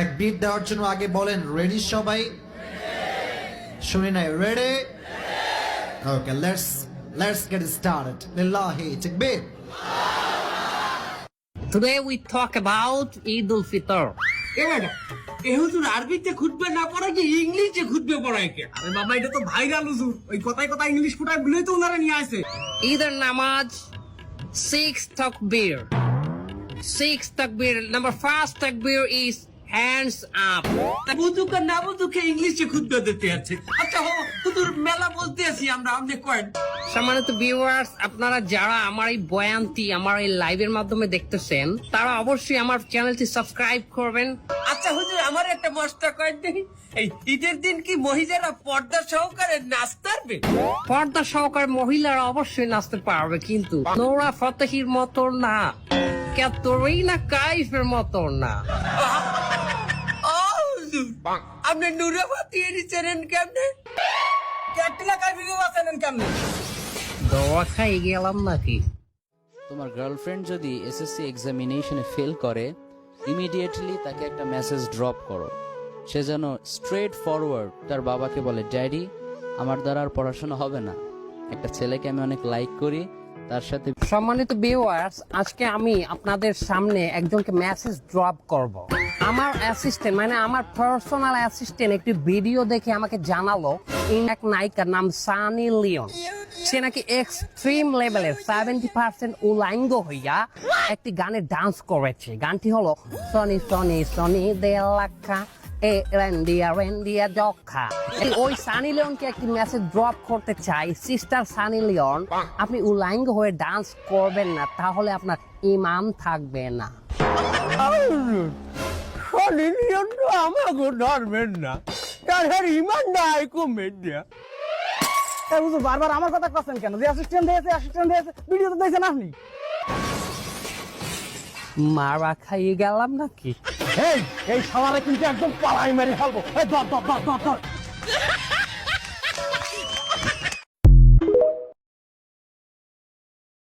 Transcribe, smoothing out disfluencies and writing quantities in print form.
তাকবীর দেওয়ার জন্য আগে বলেন রেডি সবাই? শুনি নাই, ready? Okay, let's get started. লিল্লাহি তাকবীর। Today we talk about Eid al-Fitr. এ হুজুর আরবিতে খুতবা না পড়া কি ইংলিশে খুতবা পড়ায় কে? আরে বাবা এটা তো ভাইরাল হুজুর, ওই কথায় কথায় ইংলিশ ফুটায় বলেই তো ওনারা নিয়ে আসে। Either namaz, 6 takbir. 6 takbir. Number first takbir is hands up. বুঝুক আর না বুঝুক ইংলিশে খুতবা দিতে আছে। আচ্ছা হুজুর মেলা বলতে আছি আমরা, আপনি কয়েন। সম্মানিত ভিউয়ার্স, আপনারা যারা আমার এই বয়ানটি আমার এই লাইভের মাধ্যমে দেখতেছেন তারা অবশ্যই আমার চ্যানেলটি সাবস্ক্রাইব করবেন। আচ্ছা হুজুর আমার একটা মস্ত কয়েন দেখি, এই ঈদের দিন কি মহিলারা পর্দা সহকারে নাচতে পারবে? পর্দা সহকারে মহিলারা অবশ্যই নাচতে পারবে, কিন্তু নোরা ফতেহির মতো না, ক্যাটরিনা কাইফের মতো না। আপনি নুরাবাতি এরি চেনেন কেমনে? ক্যাটরিনা কাইফকে বাঁচানেন কেমনে? দোয়া খাই গেলাম নাকি? তোমার গার্লফ্রেন্ড যদি এসএসসি এক্সামিনেশনে ফেল করে, ইমিডিয়েটলি তাকে একটা মেসেজ ড্রপ করো। সে যেন স্ট্রেট ফরওয়ার্ড তার বাবাকে বলে, ড্যাডি আমার দ্বারা আর পড়াশোনা হবে না, একটা ছেলেকে আমি অনেক লাইক করি, তার সাথে। সম্মানিত ভিউয়ার্স, আজকে আমি আপনাদের সামনে একজনকে মেসেজ ড্রপ করব। আমার অ্যাসিস্ট্যান্ট মানে আমার পার্সোনাল অ্যাসিস্ট্যান্ট একটি ভিডিও দেখে আমাকে জানালো এক নায়িকার নাম সানি লিওন, সে নাকি এক্সট্রিম লেভেলের 70% উলাঙ্গ হইয়া একটি গানে ডান্স করেছে। গানটি হলো সনি সনি সনি দে লাখা এ রেন্ডিয়া রেন্ডিয়া জখা। ওই সানি লিওনকে একটি মেসেজ ড্রপ করতে চাই, সিস্টার সানি লিওন, আপনি উলাঙ্গ হয়ে ডান্স করবেন না, তাহলে আপনার ইমান থাকবে না। আমাকে ধরবেন না, তার ইমান নাই কমে দেয়া। বারবার আমার কথা করছেন কেন? যে অ্যাসিস্ট্যান্ট দিয়েছে ভিডিও তো দেখছেন আপনি। মারা খাইয়ে গেলাম নাকি? এই শালারে কিন্তু একদম পালাই মেরে ফেলবো। এই ধর ধর ধর ধর ধর।